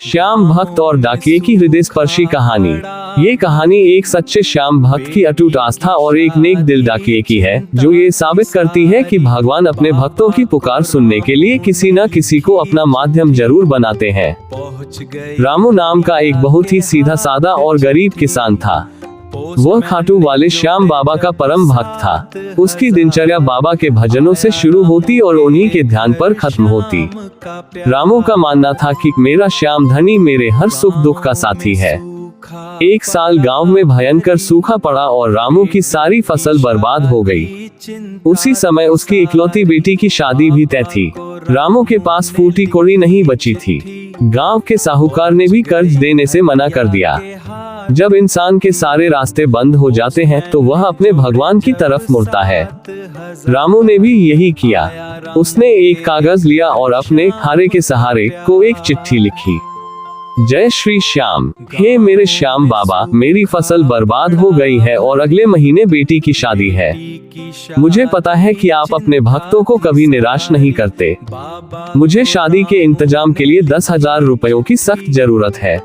श्याम भक्त और डाकिये की हृदय स्पर्शी कहानी। ये कहानी एक सच्चे श्याम भक्त की अटूट आस्था और एक नेक दिल डाकिये की है, जो ये साबित करती है कि भगवान अपने भक्तों की पुकार सुनने के लिए किसी न किसी को अपना माध्यम जरूर बनाते हैं। रामू नाम का एक बहुत ही सीधा साधा और गरीब किसान था। वह खाटू वाले श्याम बाबा का परम भक्त था। उसकी दिनचर्या बाबा के भजनों से शुरू होती और उन्हीं के ध्यान पर खत्म होती। रामू का मानना था कि मेरा श्याम धनी मेरे हर सुख दुख का साथी है। एक साल गांव में भयंकर सूखा पड़ा और रामू की सारी फसल बर्बाद हो गई। उसी समय उसकी इकलौती बेटी की शादी भी तय थी। रामू के पास फूटी कौड़ी नहीं बची थी। गांव के साहूकार ने भी कर्ज देने से मना कर दिया। जब इंसान के सारे रास्ते बंद हो जाते हैं तो वह अपने भगवान की तरफ मुड़ता है। रामू ने भी यही किया। उसने एक कागज लिया और अपने हारे के सहारे को एक चिट्ठी लिखी। जय श्री श्याम। हे मेरे श्याम बाबा, मेरी फसल बर्बाद हो गई है और अगले महीने बेटी की शादी है। मुझे पता है कि आप अपने भक्तों को कभी निराश नहीं करते। मुझे शादी के इंतजाम के लिए 10,000 रुपयों की सख्त जरूरत है।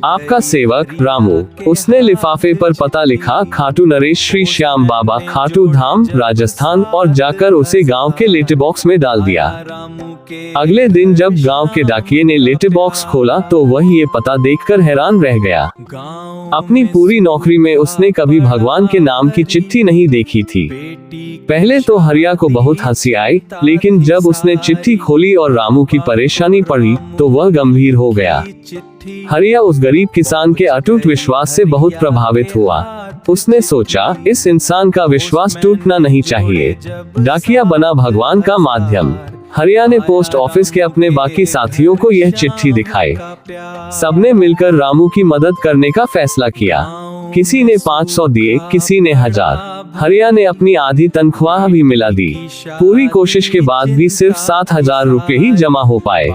आपका सेवक रामू। उसने लिफाफे पर पता लिखा, खाटू नरेश श्री श्याम बाबा, खाटू धाम, राजस्थान, और जाकर उसे गांव के लेटर बॉक्स में डाल दिया। अगले दिन जब गांव के डाकिये ने लेटर बॉक्स खोला तो वह ये पता देखकर हैरान रह गया। अपनी पूरी नौकरी में उसने कभी भगवान के नाम की चिट्ठी नहीं देखी थी। पहले तो हरिया को बहुत हंसी आई, लेकिन जब उसने चिट्ठी खोली और रामू की परेशानी पढ़ी तो वह गंभीर हो गया। हरिया उस गरीब किसान के अटूट विश्वास से बहुत प्रभावित हुआ। उसने सोचा, इस इंसान का विश्वास टूटना नहीं चाहिए। डाकिया बना भगवान का माध्यम। हरिया ने पोस्ट ऑफिस के अपने बाकी साथियों को यह चिट्ठी दिखाई। सबने मिलकर रामू की मदद करने का फैसला किया। किसी ने 500 दिए, किसी ने 1000। हरिया ने अपनी आधी तनख्वाह भी मिला दी। पूरी कोशिश के बाद भी सिर्फ 7,000 रुपए ही जमा हो पाए।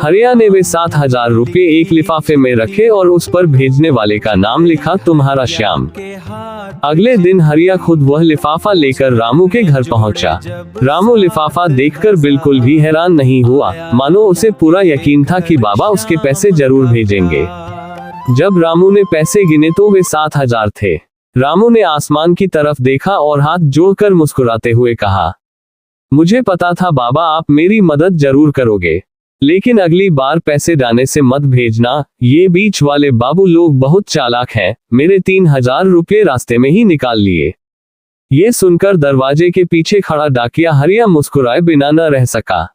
हरिया ने वे 7,000 रुपए एक लिफाफे में रखे और उस पर भेजने वाले का नाम लिखा, तुम्हारा श्याम। अगले दिन हरिया खुद वह लिफाफा लेकर रामू के घर पहुंचा। रामू लिफाफा देखकर बिल्कुल भी हैरान नहीं हुआ, मानो उसे पूरा यकीन था कि बाबा उसके पैसे जरूर भेजेंगे। जब रामू ने पैसे गिने तो वे 7,000 थे। रामू ने आसमान की तरफ देखा और हाथ जोड़कर मुस्कुराते हुए कहा, मुझे पता था बाबा आप मेरी मदद जरूर करोगे, लेकिन अगली बार पैसे डालने से मत भेजना। ये बीच वाले बाबू लोग बहुत चालाक हैं। मेरे 3,000 रुपये रास्ते में ही निकाल लिए। ये सुनकर दरवाजे के पीछे खड़ा डाकिया हरिया मुस्कुराए बिना न रह सका।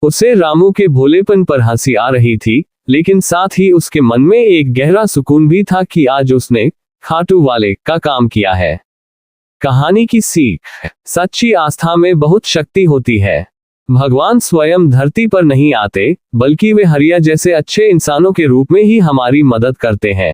उसे रामू के भोलेपन पर हंसी आ रही थी, लेकिन साथ ही उसके मन में एक गहरा सुकून भी था कि आज उसने खाटू वाले का काम किया है। कहानी की सीख, सच्ची आस्था में बहुत शक्ति होती है। भगवान स्वयं धरती पर नहीं आते, बल्कि वे हरिया जैसे अच्छे इंसानों के रूप में ही हमारी मदद करते हैं।